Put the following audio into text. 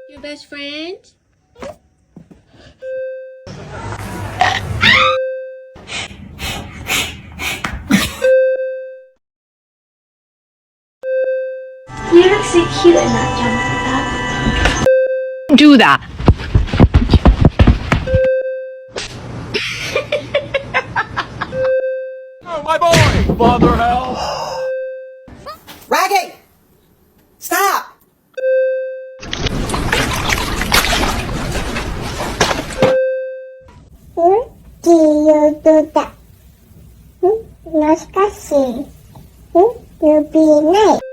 Your best friend? You look so cute in that jumper, Dad. Do that. Oh, my boy! Father hell! Raggy! Stop! Do you do that? No, disgusting. You be nice.